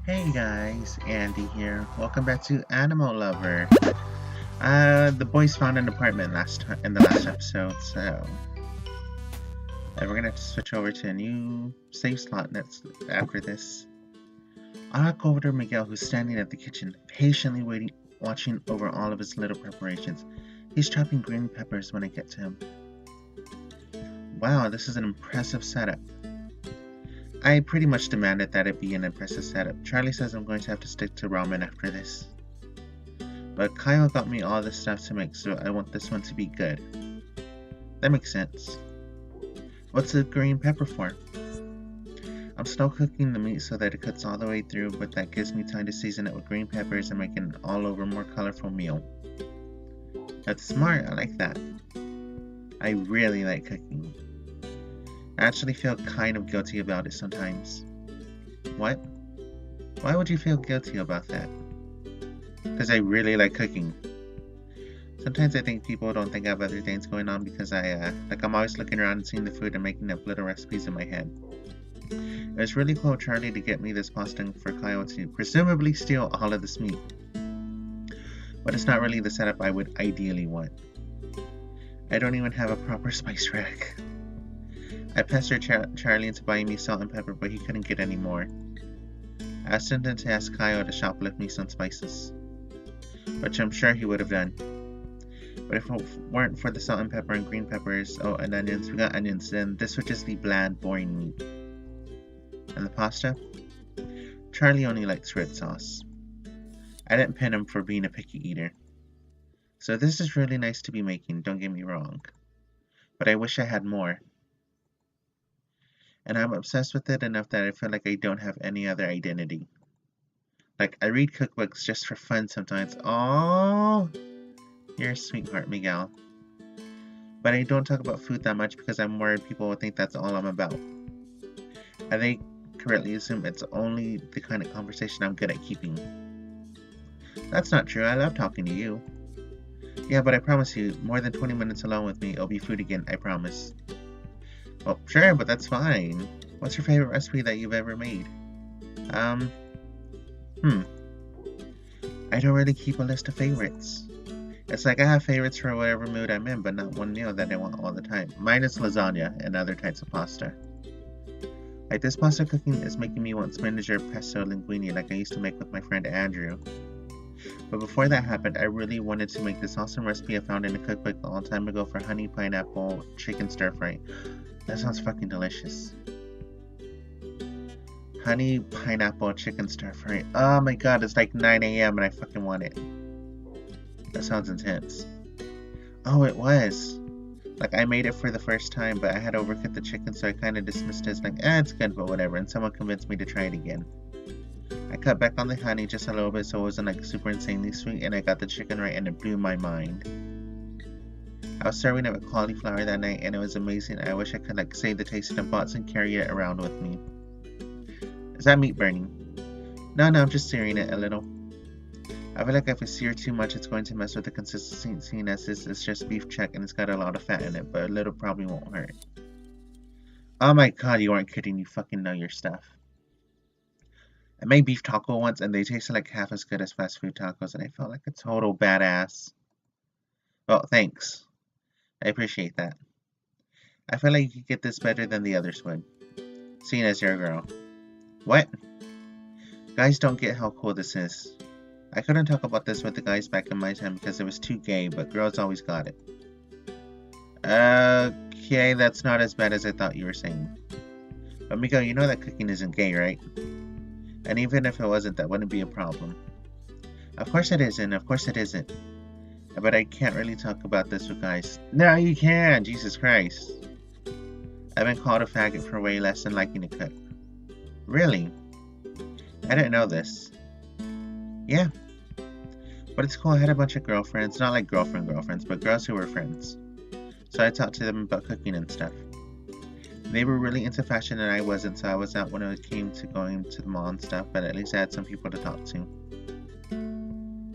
Hey guys, Andy here. Welcome back to Animal Lover. The boys found an apartment in the last episode, so we're gonna have to switch over to a new save slot next after this. I look over to Miguel, who's standing at the kitchen, patiently waiting, watching over all of his little preparations. He's chopping green peppers when I get to him. Wow, this is an impressive setup. I pretty much demanded that it be an impressive setup. Charlie says I'm going to have to stick to ramen after this. But Kyle got me all this stuff to make, so I want this one to be good. That makes sense. What's the green pepper for? I'm slow cooking the meat so that it cuts all the way through, but that gives me time to season it with green peppers and make an all-over more colorful meal. That's smart, I like that. I really like cooking. I actually feel kind of guilty about it sometimes. What? Why would you feel guilty about that? Because I really like cooking. Sometimes I think people don't think I have other things going on because I'm always looking around and seeing the food and making up little recipes in my head. It was really cool of Charlie to get me this pasta and for Kyle to presumably steal all of this meat. But it's not really the setup I would ideally want. I don't even have a proper spice rack. I pestered Charlie into buying me salt and pepper, but he couldn't get any more. I was tempted to ask Kyle to shoplift me some spices, which I'm sure he would have done. But if it weren't for the salt and pepper and green peppers, and onions, we got onions, then this would just be bland, boring meat. And the pasta? Charlie only likes red sauce. I didn't pin him for being a picky eater. So this is really nice to be making, don't get me wrong. But I wish I had more. And I'm obsessed with it enough that I feel like I don't have any other identity. Like, I read cookbooks just for fun sometimes. Oh, you're a sweetheart, Miguel. But I don't talk about food that much because I'm worried people will think that's all I'm about. I think correctly assume it's only the kind of conversation I'm good at keeping. That's not true, I love talking to you. Yeah, but I promise you, more than 20 minutes alone with me, it'll be food again, I promise. Well, sure, but that's fine. What's your favorite recipe that you've ever made? I don't really keep a list of favorites. It's like I have favorites for whatever mood I'm in, but not one meal that I want all the time. Mine is lasagna and other types of pasta. Like this pasta cooking is making me want spinach or pesto linguine like I used to make with my friend Andrew. But before that happened, I really wanted to make this awesome recipe I found in a cookbook a long time ago for honey pineapple chicken stir fry. That sounds fucking delicious. Honey pineapple chicken stir fry. Oh my god, it's like 9 a.m. and I fucking want it. That sounds intense. Oh, it was. Like, I made it for the first time, but I had overcooked the chicken, so I kind of dismissed it as like, it's good, but whatever, and someone convinced me to try it again. I cut back on the honey just a little bit so it wasn't like super insanely sweet, and I got the chicken right, and it blew my mind. I was serving it with cauliflower that night, and it was amazing. I wish I could like save the taste in a box and carry it around with me. Is that meat burning? No, I'm just searing it a little. I feel like if I sear too much, it's going to mess with the consistency, seeing as this is just beef chuck and it's got a lot of fat in it, but a little probably won't hurt. Oh my god, you aren't kidding, you fucking know your stuff. I made beef taco once and they tasted like half as good as fast food tacos and I felt like a total badass. Well, thanks. I appreciate that. I feel like you could get this better than the others would. Seeing as you're a girl. What? Guys don't get how cool this is. I couldn't talk about this with the guys back in my time because it was too gay, but girls always got it. Okay, that's not as bad as I thought you were saying. But Miko, you know that cooking isn't gay, right? And even if it wasn't, that wouldn't be a problem. Of course it isn't, of course it isn't. But I can't really talk about this with guys. No, you can! Jesus Christ. I've been called a faggot for way less than liking to cook. Really? I didn't know this. Yeah. But it's cool, I had a bunch of girlfriends, not like girlfriends, but girls who were friends. So I talked to them about cooking and stuff. They were really into fashion and I wasn't, so I was out when it came to going to the mall and stuff, but at least I had some people to talk to.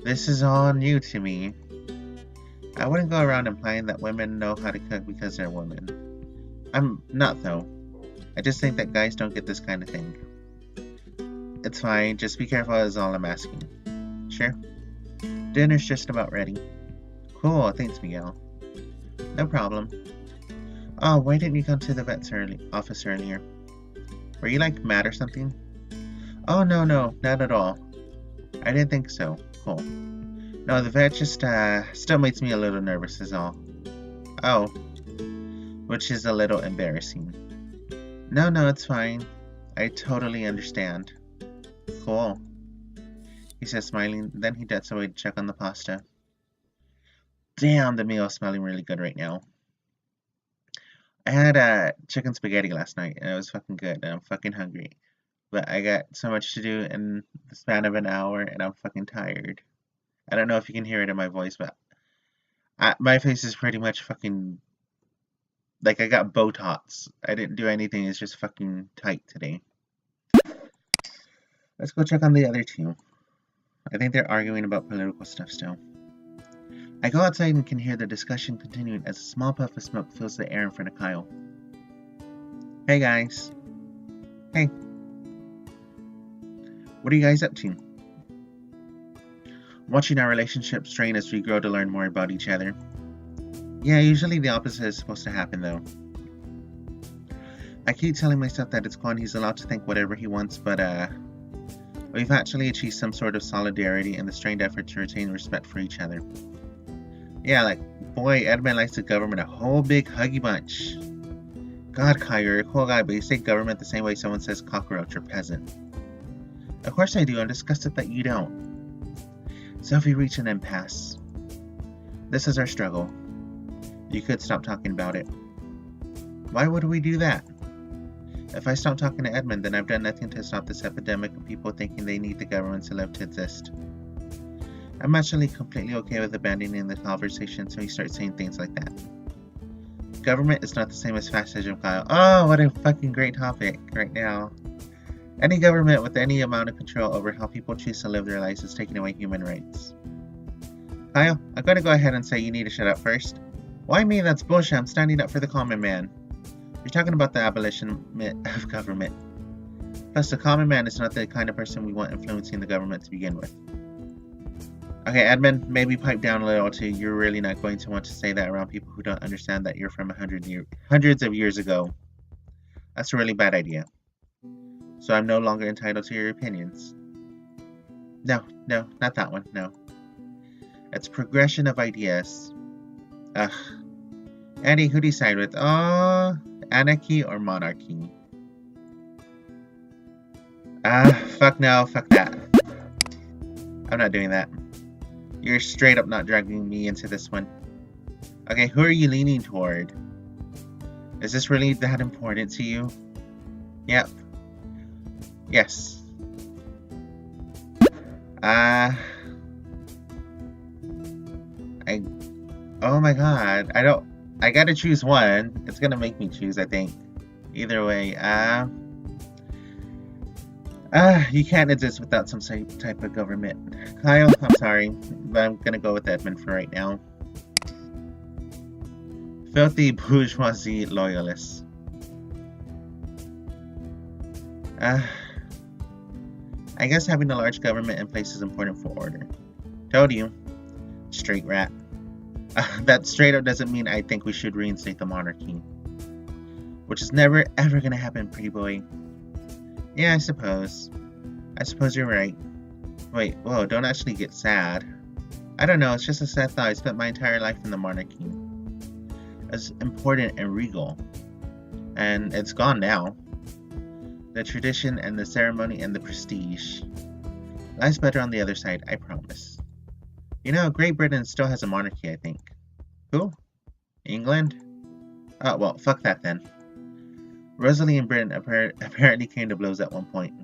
This is all new to me. I wouldn't go around implying that women know how to cook because they're women. I'm not though. I just think that guys don't get this kind of thing. it's fine. Just be careful is all I'm asking. Sure. Dinner's just about ready. Cool, thanks, Miguel. No problem. Oh, why didn't you come to the vet's office earlier? Were you, like, mad or something? Oh, no, not at all. I didn't think so. Cool. No, the vet just, still makes me a little nervous is all. Oh. Which is a little embarrassing. No, it's fine. I totally understand. Cool. He says, smiling, then he darts away to check on the pasta. Damn, the meal is smelling really good right now. I had chicken spaghetti last night, and it was fucking good, and I'm fucking hungry. But I got so much to do in the span of an hour, and I'm fucking tired. I don't know if you can hear it in my voice, but my face is pretty much fucking... Like, I got Botox. I didn't do anything, it's just fucking tight today. Let's go check on the other two. I think they're arguing about political stuff still. I go outside and can hear the discussion continuing as a small puff of smoke fills the air in front of Kyle. Hey guys. Hey. What are you guys up to? Watching our relationship strain as we grow to learn more about each other. Yeah, usually the opposite is supposed to happen though. I keep telling myself that it's fine, he's allowed to think whatever he wants, but we've actually achieved some sort of solidarity in the strained effort to retain respect for each other. Yeah, like, boy, Edmund likes the government a whole big huggy bunch. God, Kyle, you're a cool guy, but you say government the same way someone says cockroach or peasant. Of course I do, I'm disgusted that you don't. So if we reach an impasse, this is our struggle. You could stop talking about it. Why would we do that? If I stop talking to Edmund, then I've done nothing to stop this epidemic of people thinking they need the government to live to exist. I'm actually completely okay with abandoning the conversation so he starts saying things like that. Government is not the same as fascism, Kyle. Oh, what a fucking great topic right now. Any government with any amount of control over how people choose to live their lives is taking away human rights. Kyle, I'm going to go ahead and say you need to shut up first. Why me? That's bullshit. I'm standing up for the common man. You're talking about the abolition of government. Plus, the common man is not the kind of person we want influencing the government to begin with. Okay, Edmund, maybe pipe down a little too. You're really not going to want to say that around people who don't understand that you're from hundreds of years ago. That's a really bad idea. So I'm no longer entitled to your opinions. No, not that one, no. It's progression of ideas. Ugh. Andy, who do you side with? Oh, anarchy or monarchy? Fuck no, fuck that. I'm not doing that. You're straight up not dragging me into this one. Okay, who are you leaning toward? Is this really that important to you? Yep. Yes. Oh my god, I gotta choose one. It's gonna make me choose, I think. Either way, you can't exist without some type of government. Kyle, I'm sorry, but I'm gonna go with Edmund for right now. Filthy bourgeoisie loyalists. I guess having a large government in place is important for order. Told you. Straight rat. That straight up doesn't mean I think we should reinstate the monarchy. Which is never ever gonna happen, pretty boy. Yeah, I suppose you're right. Wait, whoa, don't actually get sad. I don't know, it's just a sad thought. I spent my entire life in the monarchy. It's important and regal. And it's gone now. The tradition and the ceremony and the prestige. Life's better on the other side, I promise. You know, Great Britain still has a monarchy, I think. Who? England? Oh, well, fuck that then. Rosalie and Britain apparently came to blows at one point.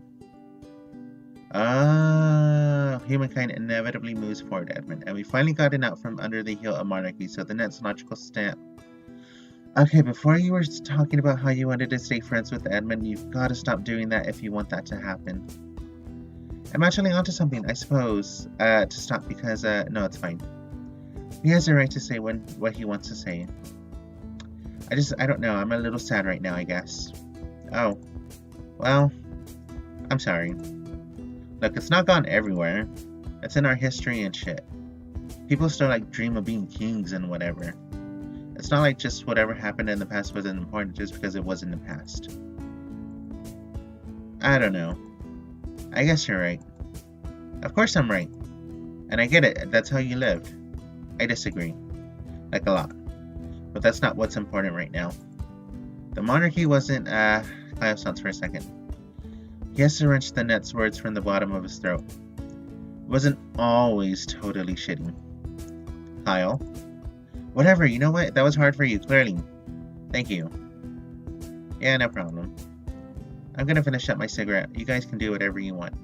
Humankind inevitably moves forward, Edmund, and we finally gotten out from under the heel of monarchy, so the next logical step... Okay, before you were talking about how you wanted to stay friends with Edmund, you've got to stop doing that if you want that to happen. I'm actually onto something, I suppose, to stop because, no, it's fine. He has the right to say what he wants to say. I don't know, I'm a little sad right now, I guess. Oh. Well, I'm sorry. Look, it's not gone everywhere. It's in our history and shit. People still like dream of being kings and whatever. It's not like just whatever happened in the past wasn't important just because it was in the past. I don't know. I guess you're right. Of course I'm right. And I get it, that's how you lived. I disagree. Like a lot. But that's not what's important right now. The monarchy wasn't, Kyle stops for a second. He has to wrench the next words from the bottom of his throat. It wasn't always totally shitty. Kyle? Whatever, you know what? That was hard for you, clearly. Thank you. Yeah, no problem. I'm gonna finish up my cigarette. You guys can do whatever you want.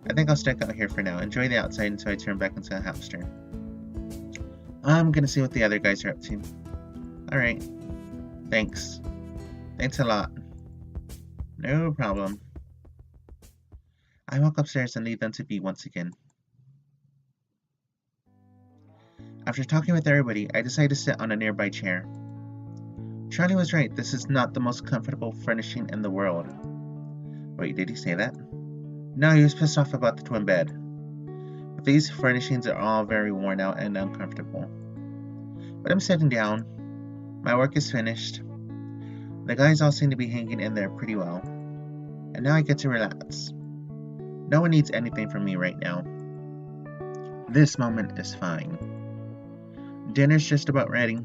I think I'll stick out here for now. Enjoy the outside until I turn back into a hamster. I'm gonna see what the other guys are up to. Alright. Thanks. Thanks a lot. No problem. I walk upstairs and leave them to be once again. After talking with everybody, I decide to sit on a nearby chair. Charlie was right, this is not the most comfortable furnishing in the world. Wait, did he say that? No, he was pissed off about the twin bed. But these furnishings are all very worn out and uncomfortable. But I'm sitting down. My work is finished. The guys all seem to be hanging in there pretty well. And now I get to relax. No one needs anything from me right now. This moment is fine. Dinner's just about ready.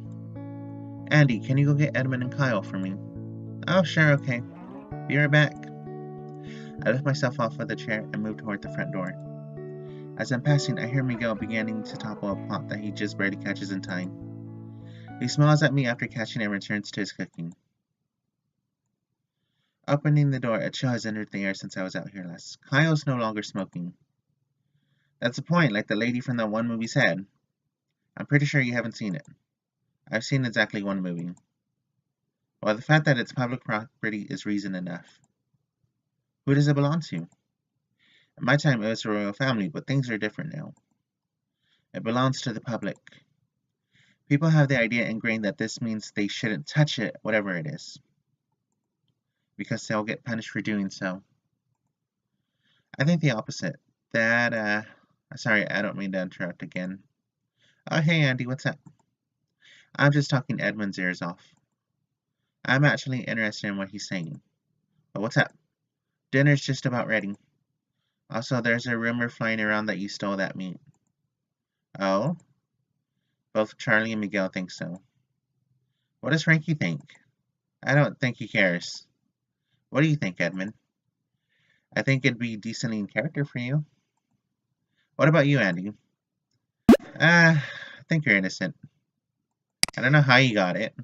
Andy, can you go get Edmund and Kyle for me? Oh, sure, okay. Be right back. I lift myself off of the chair and move toward the front door. As I'm passing, I hear Miguel beginning to topple a pot that he just barely catches in time. He smiles at me after catching and returns to his cooking. Opening the door, a chill has entered the air since I was out here last. Kyle's no longer smoking. That's the point, like the lady from that one movie said. I'm pretty sure you haven't seen it. I've seen exactly one movie. Well, the fact that it's public property is reason enough. Who does it belong to? At my time, it was the royal family, but things are different now. It belongs to the public. People have the idea ingrained that this means they shouldn't touch it, whatever it is, because they'll get punished for doing so. I think the opposite. Sorry, I don't mean to interrupt again. Oh, hey Andy, what's up? I'm just talking Edmund's ears off. I'm actually interested in what he's saying. But what's up? Dinner's just about ready. Also, there's a rumor flying around that you stole that meat. Oh? Both Charlie and Miguel think so. What does Frankie think? I don't think he cares. What do you think, Edmund? I think it'd be decently in character for you. What about you, Andy? I think you're innocent. I don't know how you got it.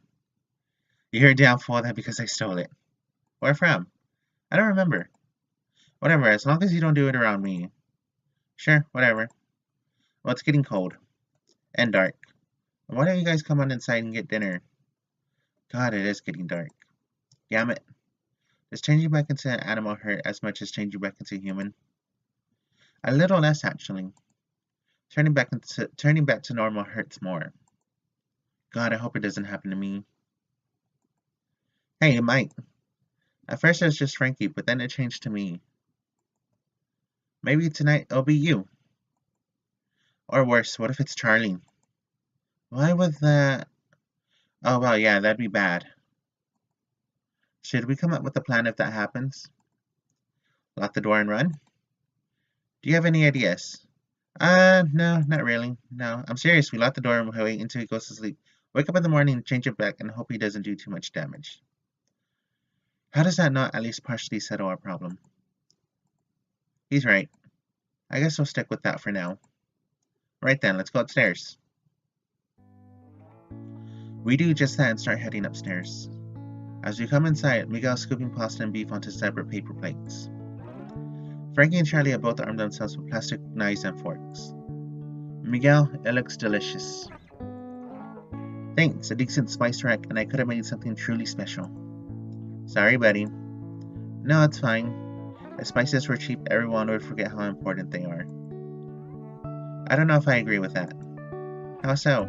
You're down for that because I stole it. Where from? I don't remember. Whatever, as long as you don't do it around me. Sure, whatever. Well, it's getting cold. And dark. Why don't you guys come on inside and get dinner? God, it is getting dark. Damn it. Does changing back into an animal hurt as much as changing back into a human? A little less, actually. Turning back to normal hurts more. God, I hope it doesn't happen to me. Hey, it might. At first it was just Frankie, but then it changed to me. Maybe tonight it'll be you. Or worse, what if it's Charlie? Why would that... Oh, well, yeah, that'd be bad. Should we come up with a plan if that happens? Lock the door and run? Do you have any ideas? No, not really. No, I'm serious. We lock the door and wait until he goes to sleep. Wake up in the morning, change it back, and hope he doesn't do too much damage. How does that not at least partially settle our problem? He's right. I guess we'll stick with that for now. Right then, let's go upstairs. We do just that and start heading upstairs. As we come inside, Miguel's scooping pasta and beef onto separate paper plates. Frankie and Charlie have both armed themselves with plastic knives and forks. Miguel, it looks delicious. Thanks, a decent spice rack, and I could have made something truly special. Sorry, buddy. No, it's fine. If spices were cheap, everyone would forget how important they are. I don't know if I agree with that. How so?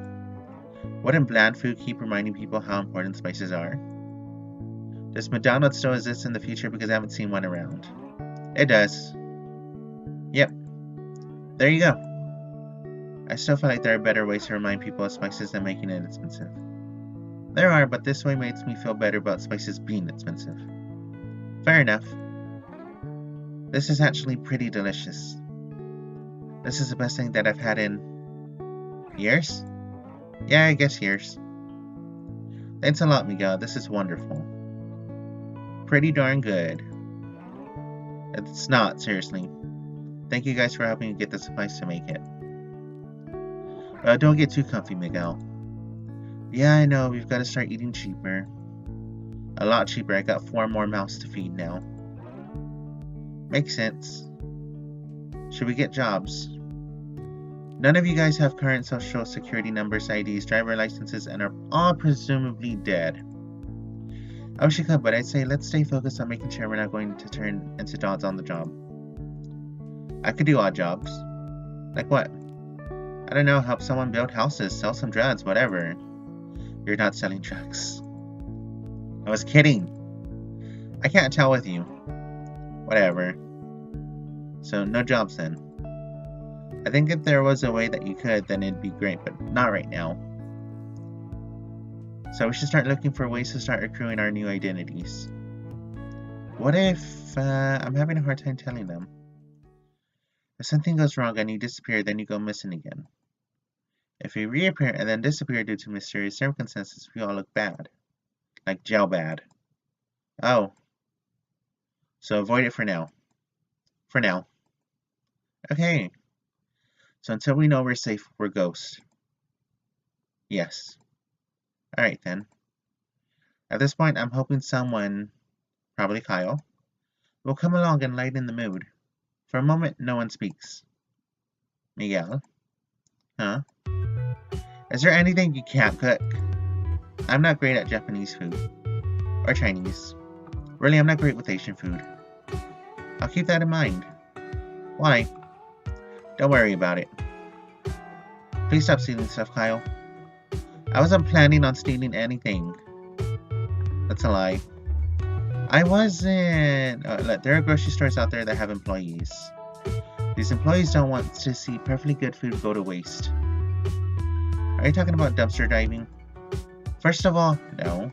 Wouldn't bland food keep reminding people how important spices are? Does McDonald's still exist in the future because I haven't seen one around? It does. Yep. There you go. I still feel like there are better ways to remind people of spices than making it expensive. There are, but this way makes me feel better about spices being expensive. Fair enough. This is actually pretty delicious. This is the best thing that I've had in... years? Yeah, I guess years. Thanks a lot, Miguel. This is wonderful. Pretty darn good. It's not, seriously. Thank you guys for helping me get the supplies to make it. Don't get too comfy, Miguel. Yeah, I know, we've got to start eating cheaper. A lot cheaper. I got 4 more mouths to feed now. Makes sense. Should we get jobs? None of you guys have current social security numbers, IDs, driver licenses, and are all presumably dead. I wish you could, but I'd say let's stay focused on making sure we're not going to turn into dogs on the job. I could do odd jobs. Like what? I don't know, help someone build houses, sell some drugs, whatever. You're not selling drugs. I was kidding. I can't tell with you. Whatever. So, no jobs then. I think if there was a way that you could, then it'd be great, but not right now. So we should start looking for ways to start accruing our new identities. What if, I'm having a hard time telling them. If something goes wrong and you disappear, then you go missing again. If you reappear and then disappear due to mysterious circumstances, we all look bad. Like jail bad. Oh. So avoid it for now. For now. Okay. So until we know we're safe, we're ghosts. Yes. Alright then. At this point, I'm hoping someone, probably Kyle, will come along and lighten the mood. For a moment, no one speaks. Miguel? Huh? Is there anything you can't cook? I'm not great at Japanese food. Or Chinese. Really, I'm not great with Asian food. I'll keep that in mind. Why? Don't worry about it. Please stop stealing stuff, Kyle. I wasn't planning on stealing anything. That's a lie. I wasn't... Look, there are grocery stores out there that have employees. These employees don't want to see perfectly good food go to waste. Are you talking about dumpster diving? First of all, no.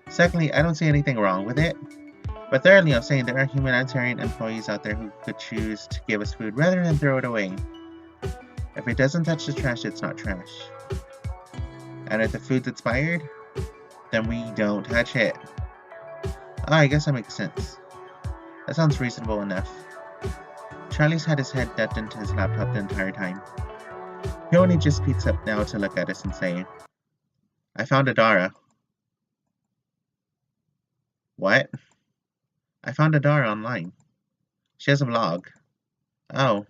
Secondly, I don't see anything wrong with it. But thirdly, I'm saying there are humanitarian employees out there who could choose to give us food rather than throw it away. If it doesn't touch the trash, it's not trash. And if the food's expired, then we don't touch it. Oh, I guess that makes sense. That sounds reasonable enough. Charlie's had his head ducked into his laptop the entire time. He only just peeks up now to look at us and say, I found Adara. What? I found Adara online. She has a blog. Oh.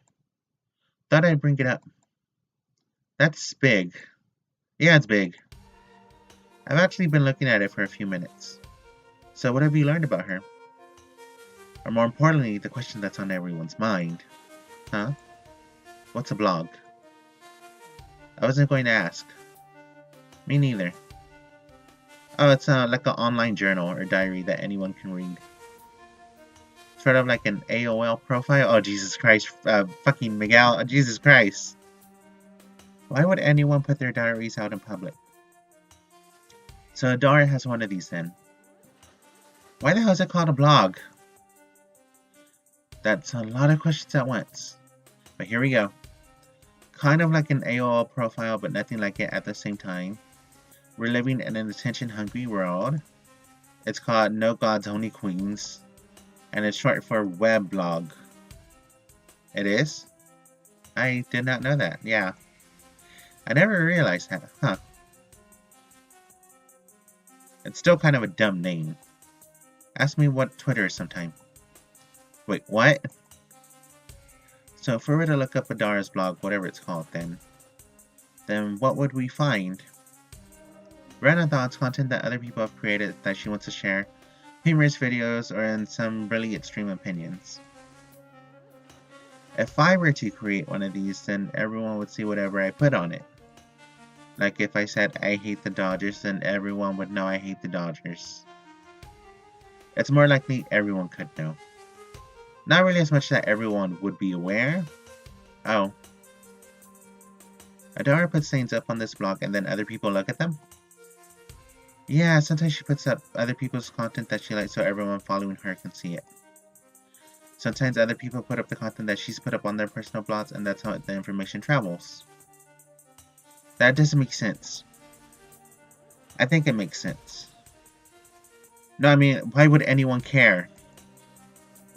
Thought I'd bring it up. That's big. Yeah, it's big. I've actually been looking at it for a few minutes. So what have you learned about her? Or more importantly, the question that's on everyone's mind. Huh? What's a blog? I wasn't going to ask. Me neither. Oh, it's like an online journal or diary that anyone can read. Sort of like an AOL profile. Oh, Jesus Christ. Fucking Miguel. Oh, Jesus Christ. Why would anyone put their diaries out in public? So Adara has one of these then. Why the hell is it called a blog? That's a lot of questions at once. But here we go. Kind of like an AOL profile, but nothing like it at the same time. We're living in an attention-hungry world. It's called No Gods, Only Queens. And it's short for weblog. It is? I did not know that, yeah. I never realized that, huh. It's still kind of a dumb name. Ask me what Twitter is sometime. Wait, what? So if we were to look up Adara's blog, whatever it's called then what would we find? Random thoughts, content that other people have created that she wants to share, humorous videos, or in some really extreme opinions. If I were to create one of these, then everyone would see whatever I put on it. Like if I said I hate the Dodgers, then everyone would know I hate the Dodgers. It's more likely everyone could know. Not really as much that everyone would be aware. Oh. Adara puts things up on this blog and then other people look at them? Yeah, sometimes she puts up other people's content that she likes so everyone following her can see it. Sometimes other people put up the content that she's put up on their personal blogs and that's how the information travels. That doesn't make sense. I think it makes sense. No, I mean, why would anyone care?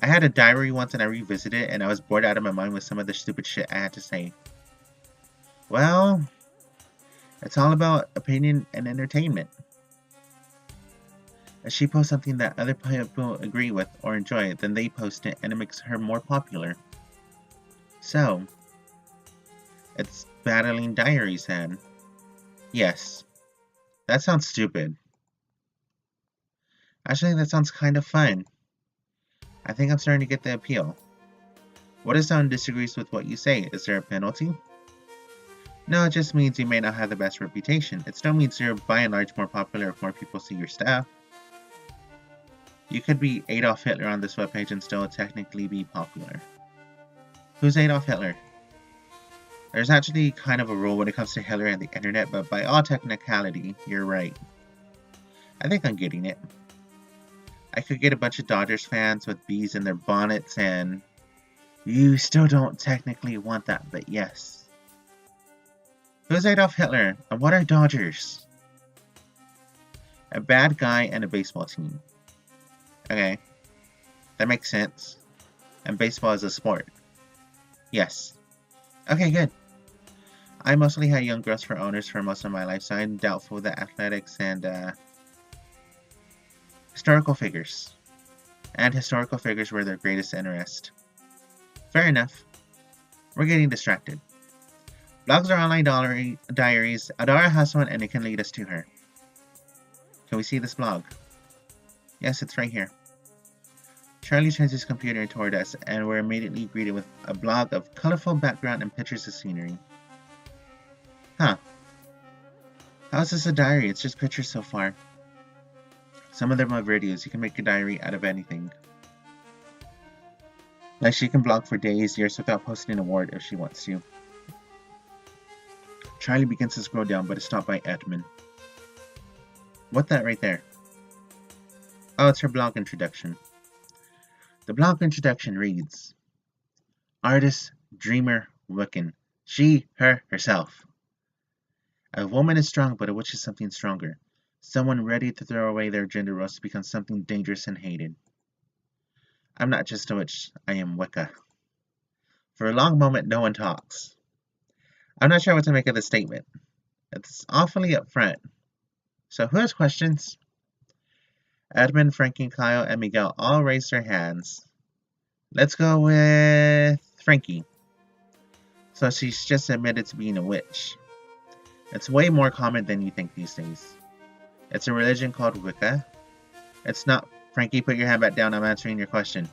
I had a diary once and I revisited it and I was bored out of my mind with some of the stupid shit I had to say. Well, it's all about opinion and entertainment. If she posts something that other people agree with or enjoy, then they post it and it makes her more popular. So, it's battling diaries then. Yes. That sounds stupid. Actually, that sounds kind of fun. I think I'm starting to get the appeal. What if someone disagrees with what you say? Is there a penalty? No, it just means you may not have the best reputation. It still means you're by and large more popular if more people see your stuff. You could be Adolf Hitler on this webpage and still technically be popular. Who's Adolf Hitler? There's actually kind of a rule when it comes to Hitler and the internet, but by all technicality, you're right. I think I'm getting it. I could get a bunch of Dodgers fans with bees in their bonnets and... You still don't technically want that, but yes. Who's Adolf Hitler, and what are Dodgers? A bad guy and a baseball team. Okay. That makes sense. And baseball is a sport. Yes. Okay, good. I mostly had young girls for owners for most of my life, so I'm doubtful that athletics and historical figures. And historical figures were their greatest interest. Fair enough. We're getting distracted. Blogs are online diaries. Adara has one and it can lead us to her. Can we see this blog? Yes, it's right here. Charlie turns his computer toward us and we're immediately greeted with a blog of colorful background and pictures of scenery. Huh. How is this a diary? It's just pictures so far. Some of them are videos. You can make a diary out of anything. Like she can blog for days, years without posting a word if she wants to. Charlie begins to scroll down but is stopped by Edmund. What's that right there? Oh, it's her blog introduction. The blog introduction reads, Artist, dreamer, Wiccan. She, her, herself. A woman is strong, but a witch is something stronger. Someone ready to throw away their gender roles to become something dangerous and hated. I'm not just a witch, I am Wicca. For a long moment, no one talks. I'm not sure what to make of this statement. It's awfully upfront. So who has questions? Edmund, Frankie, Kyle, and Miguel all raised their hands. Let's go with Frankie. So she's just admitted to being a witch. It's way more common than you think these days. It's a religion called Wicca. It's not... Frankie, put your hand back down, I'm answering your question.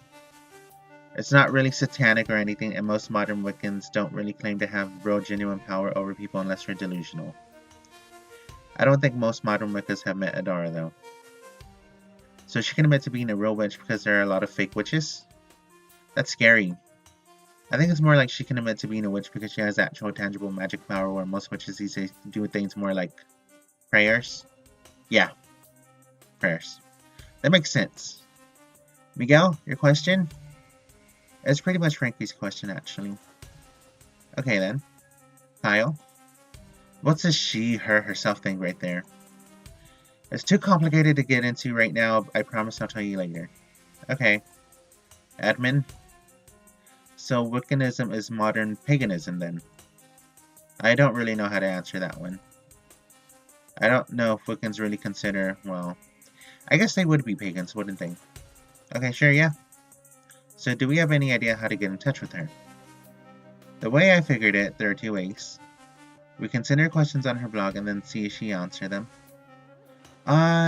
It's not really satanic or anything, and most modern Wiccans don't really claim to have real genuine power over people unless they're delusional. I don't think most modern Wiccas have met Adara, though. So she can admit to being a real witch because there are a lot of fake witches? That's scary. I think it's more like she can admit to being a witch because she has actual tangible magic power, where most witches these days do things more like prayers. Yeah. Prayers. That makes sense. Miguel, your question? It's pretty much Frankie's question, actually. Okay, then. Kyle? What's this she, her, herself thing right there? It's too complicated to get into right now. I promise I'll tell you later. Okay. Admin? So Wiccanism is modern paganism, then? I don't really know how to answer that one. I don't know if Wiccans really consider, well... I guess they would be pagans, wouldn't they? Okay, sure, yeah. So do we have any idea how to get in touch with her? The way I figured it, there are two ways. We can send her questions on her blog and then see if she answers them.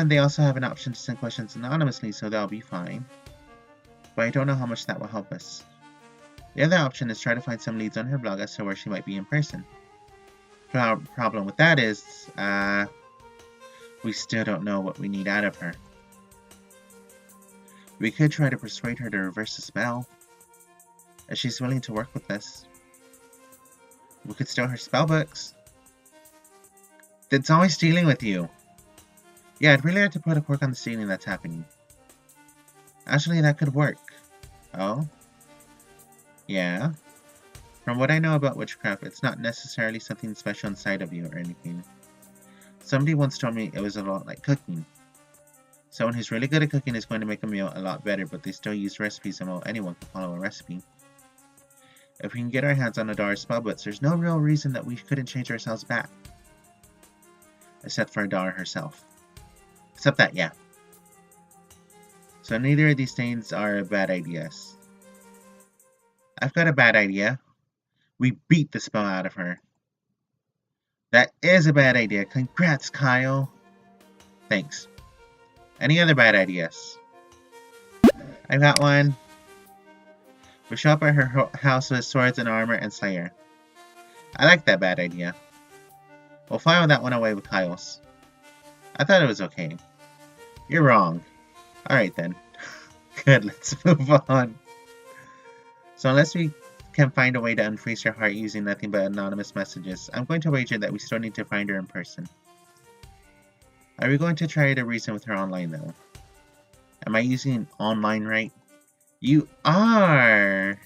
They also have an option to send questions anonymously, so that'll be fine. But I don't know how much that will help us. The other option is try to find some leads on her blog as to where she might be in person. Problem with that is, we still don't know what we need out of her. We could try to persuade her to reverse the spell. If she's willing to work with us, we could steal her spellbooks. It's always dealing with you. Yeah, I'd really like to put a cork on the stealing that's happening. Actually, that could work. Oh? Yeah? From what I know about witchcraft, it's not necessarily something special inside of you or anything. Somebody once told me it was a lot like cooking. Someone who's really good at cooking is going to make a meal a lot better, but they still use recipes and well, anyone can follow a recipe. If we can get our hands on Adara's spellbooks, there's no real reason that we couldn't change ourselves back. Except for Adara herself. Except that, yeah. So neither of these things are bad ideas. I've got a bad idea. We beat the spell out of her. That is a bad idea. Congrats, Kyle. Thanks. Any other bad ideas? I've got one. We show up at her house with swords and armor and slayer. I like that bad idea. We'll file that one away with Kyle's. I thought it was okay. You're wrong. Alright then. Good, let's move on. So unless we can find a way to unfreeze her heart using nothing but anonymous messages, I'm going to wager that we still need to find her in person. Are we going to try to reason with her online though? Am I using online right? You are!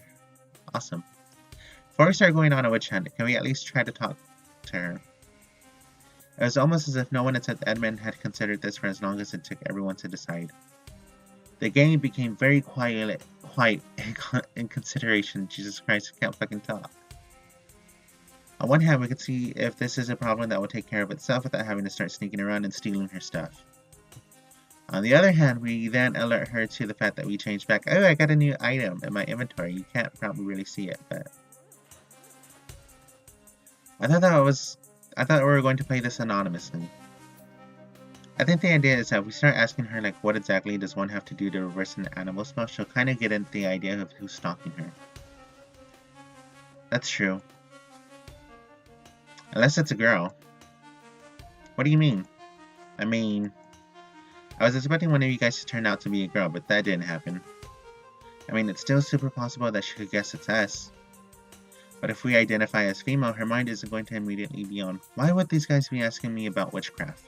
Awesome. Before we start going on a witch hunt, can we at least try to talk to her? It was almost as if no one except Edmund had considered this for as long as it took everyone to decide. The game became very quiet in consideration. Jesus Christ, I can't fucking talk. On one hand, we could see if this is a problem that will take care of itself without having to start sneaking around and stealing her stuff. On the other hand, we then alert her to the fact that we changed back. Oh, I got a new item in my inventory. You can't probably really see it, but I thought we were going to play this anonymously. I think the idea is that we start asking her, like, what exactly does one have to do to reverse an animal spell? She'll kind of get into the idea of who's stalking her. That's true. Unless it's a girl. What do you mean? I mean, I was expecting one of you guys to turn out to be a girl, but that didn't happen. I mean, it's still super possible that she could guess it's us. But if we identify as female, her mind isn't going to immediately be on, why would these guys be asking me about witchcraft?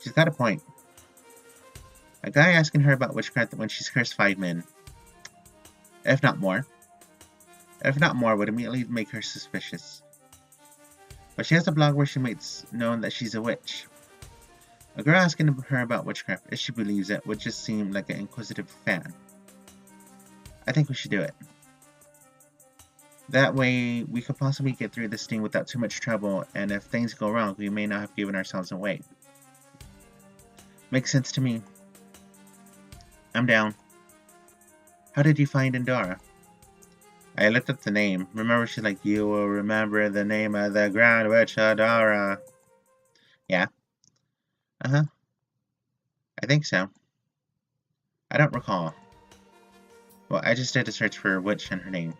She's got a point. A guy asking her about witchcraft when she's cursed 5 men. If not more. If not more, would immediately make her suspicious. But she has a blog where she makes known that she's a witch. A girl asking her about witchcraft, if she believes it, would just seem like an inquisitive fan. I think we should do it. That way, we could possibly get through this thing without too much trouble, and if things go wrong, we may not have given ourselves away. Makes sense to me. I'm down. How did you find Endora? I looked up the name. Remember, she's like, you will remember the name of the ground witch Endora. Yeah. Uh-huh. I think so. I don't recall. Well, I just did a search for witch and her name.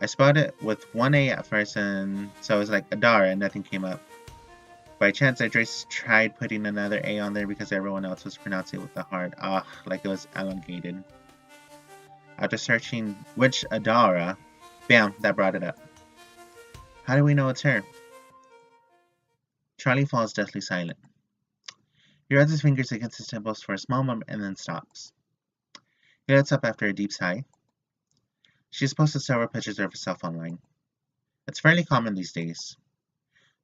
I spelled it with one A at first, and so it was like Adara, and nothing came up. By chance, I just tried putting another A on there because everyone else was pronouncing it with the hard like it was elongated. After searching which Adara, bam, that brought it up. How do we know it's her? Charlie falls deathly silent. He rubs his fingers against his temples for a small moment and then stops. He lets up after a deep sigh. She's posted several pictures of herself online. It's fairly common these days.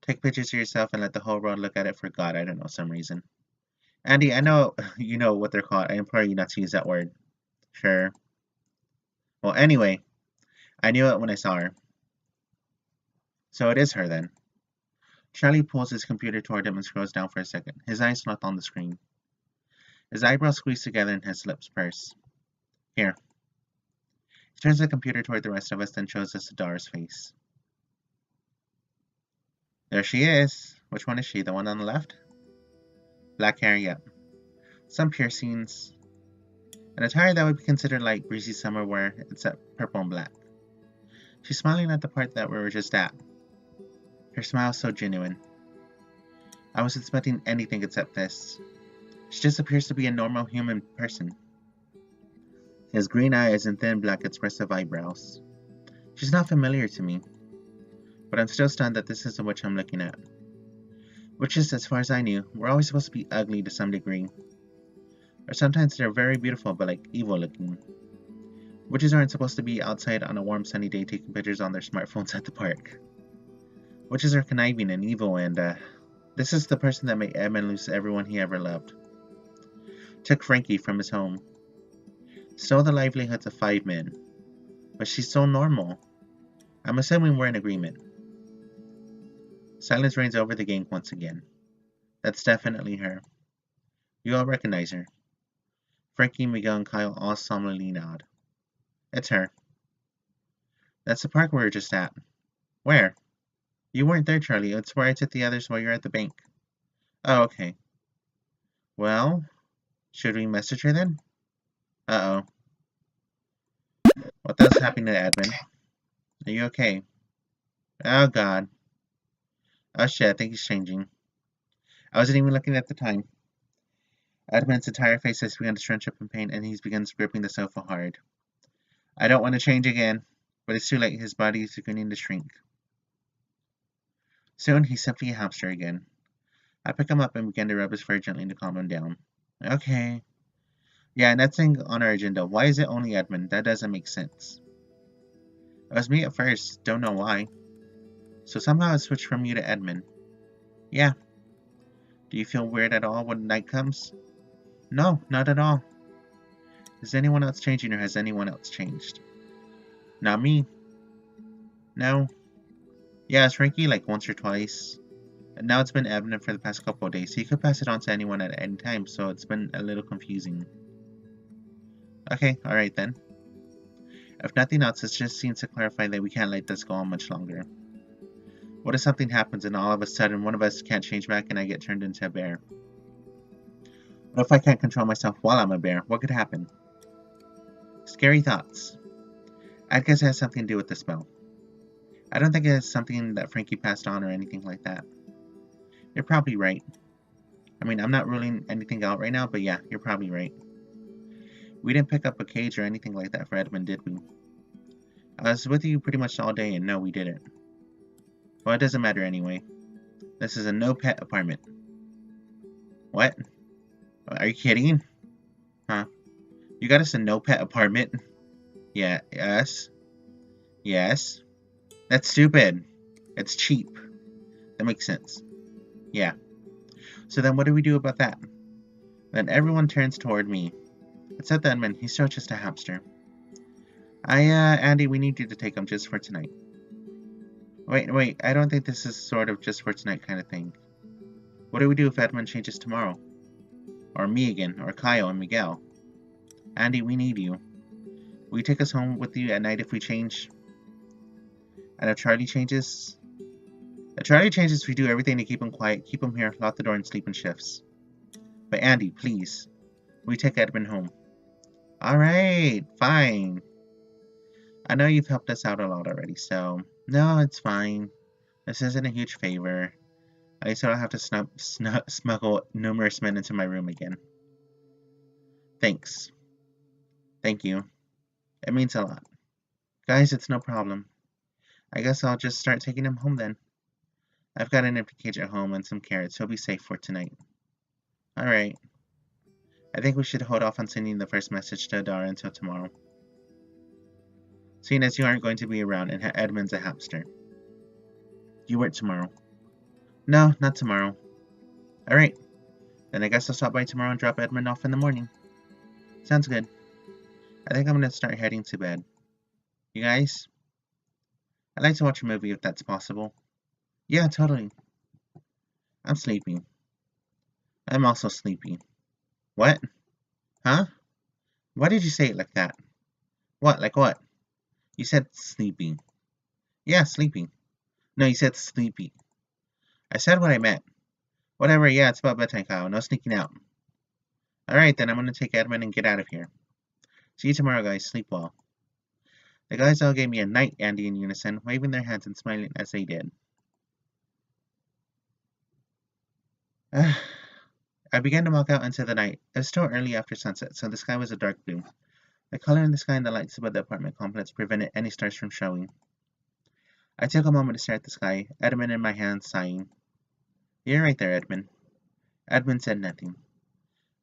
Take pictures of yourself and let the whole world look at it for God, I don't know, some reason. Andy, I know you know what they're called. I implore you not to use that word. Sure. Well, anyway, I knew it when I saw her. So it is her then. Charlie pulls his computer toward him and scrolls down for a second. His eyes locked on the screen. His eyebrows squeeze together and his lips purse. Here. He turns the computer toward the rest of us, then shows us Adara's face. There she is. Which one is she? The one on the left? Black hair, yep. Some piercings. An attire that would be considered like breezy summer wear, except purple and black. She's smiling at the part that we were just at. Her smile is so genuine. I was expecting anything except this. She just appears to be a normal human person. his green eyes and thin black expressive eyebrows. She's not familiar to me, but I'm still stunned that this is the witch I'm looking at. Witches, as far as I knew, were always supposed to be ugly to some degree. Or sometimes they're very beautiful but like evil looking. Witches aren't supposed to be outside on a warm sunny day taking pictures on their smartphones at the park. Witches are conniving and evil, and this is the person that made Edmund lose everyone he ever loved. Took Frankie from his home. Stole the livelihoods of 5 men. But she's so normal. I'm assuming we're in agreement. Silence reigns over the gang once again. That's definitely her. You all recognize her. Frankie, Miguel, and Kyle all solemnly nod. It's her. That's the park we were just at. Where? You weren't there, Charlie. It's where I took the others while you were at the bank. Oh, okay. Well, should we message her then? Uh-oh. What the hell's happening to Edmund? Are you okay? Oh, God. Oh, shit, I think he's changing. I wasn't even looking at the time. Edmund's entire face has begun to scrunch up in pain, and he's begun gripping the sofa hard. I don't want to change again, but it's too late. His body is beginning to shrink. Soon, he's simply a hamster again. I pick him up and begin to rub his fur gently to calm him down. Okay. Yeah, next thing on our agenda. Why is it only Edmund? That doesn't make sense. It was me at first. Don't know why. So somehow I switched from you to Edmund. Yeah. Do you feel weird at all when night comes? No, not at all. Is anyone else changing, or has anyone else changed? Not me. No. Yeah, it's Frankie like once or twice. And now it's been Edmund for the past couple of days. He could pass it on to anyone at any time, so it's been a little confusing. Okay, alright then. If nothing else, it just seems to clarify that we can't let this go on much longer. What if something happens and all of a sudden one of us can't change back and I get turned into a bear? What if I can't control myself while I'm a bear? What could happen? Scary thoughts. I guess it has something to do with the spell. I don't think it has something that Frankie passed on or anything like that. You're probably right. I mean, I'm not ruling anything out right now, but yeah, you're probably right. We didn't pick up a cage or anything like that for Edmund, did we? I was with you pretty much all day, and no, we didn't. Well, it doesn't matter anyway. This is a no-pet apartment. What? Are you kidding? Huh? You got us a no-pet apartment? Yeah, yes. Yes. That's stupid. It's cheap. That makes sense. Yeah. So then what do we do about that? Then everyone turns toward me. Except Edmund, he's still just a hamster. Andy, we need you to take him just for tonight. Wait, I don't think this is sort of just for tonight kind of thing. What do we do if Edmund changes tomorrow? Or me again, or Kyle and Miguel? Andy, we need you. Will you take us home with you at night if we change? And if Charlie changes? If Charlie changes, we do everything to keep him quiet, keep him here, lock the door, and sleep in shifts. But Andy, please, will you take Edmund home? Alright, fine. I know you've helped us out a lot already, so... No, it's fine. This isn't a huge favor. At least I don't have to smuggle numerous men into my room again. Thanks. Thank you. It means a lot. Guys, it's no problem. I guess I'll just start taking him home then. I've got an empty cage at home and some carrots. He'll be safe for tonight. Alright. I think we should hold off on sending the first message to Adara until tomorrow. Seeing as you aren't going to be around and Edmund's a hamster. You work tomorrow. No, not tomorrow. Alright. Then I guess I'll stop by tomorrow and drop Edmund off in the morning. Sounds good. I think I'm gonna start heading to bed. You guys? I'd like to watch a movie if that's possible. Yeah, totally. I'm sleepy. I'm also sleepy. What? Huh? Why did you say it like that? What? Like what? You said sleepy. Yeah, sleepy. No, you said sleepy. I said what I meant. Whatever, yeah, it's about bedtime, Kyle. No sneaking out. Alright, then I'm gonna take Edmund and get out of here. See you tomorrow, guys. Sleep well. The guys all gave me a night, Andy, in unison, waving their hands and smiling as they did. I began to walk out into the night. It was still early after sunset, so the sky was a dark blue. The color in the sky and the lights above the apartment complex prevented any stars from showing. I took a moment to stare at the sky, Edmund in my hand, sighing. You're right there, Edmund. Edmund said nothing.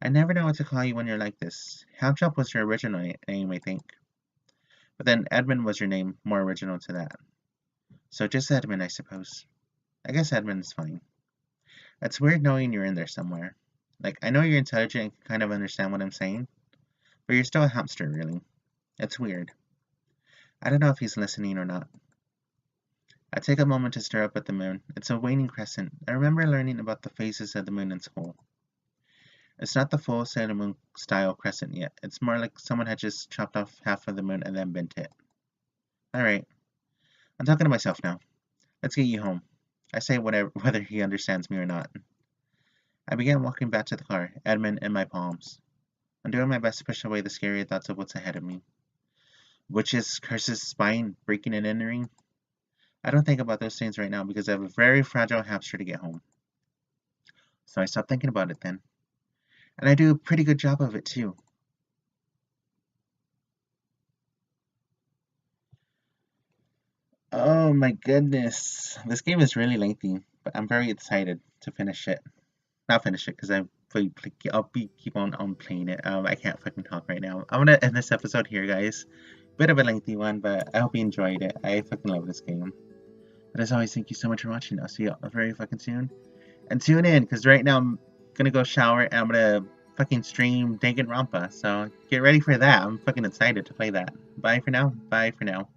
I never know what to call you when you're like this. Hamchop was your original name, I think. But then Edmund was your name, more original to that. So just Edmund, I suppose. I guess Edmund's fine. It's weird knowing you're in there somewhere. Like, I know you're intelligent and can kind of understand what I'm saying, but you're still a hamster, really. It's weird. I don't know if he's listening or not. I take a moment to stare up at the moon. It's a waning crescent. I remember learning about the phases of the moon in school. It's not the full Sailor Moon style crescent yet. It's more like someone had just chopped off half of the moon and then bent it. Alright, I'm talking to myself now. Let's get you home. I say whether he understands me or not. I began walking back to the car, Edmund in my palms. I'm doing my best to push away the scary thoughts of what's ahead of me. Witches, curses, spying, breaking and entering. I don't think about those things right now because I have a very fragile hamster to get home. So I stopped thinking about it then. And I do a pretty good job of it too. Oh my goodness. This game is really lengthy, but I'm very excited to finish it. Not finish it because I'll keep on playing it. I can't fucking talk right now. I'm gonna end this episode here, guys. Bit of a lengthy one, but I hope you enjoyed it. I fucking love this game. But as always, thank you so much for watching. I'll see you very fucking soon. And tune in, because right now I'm gonna go shower and I'm gonna fucking stream Danganronpa. So get ready for that. I'm fucking excited to play that. Bye for now. Bye for now.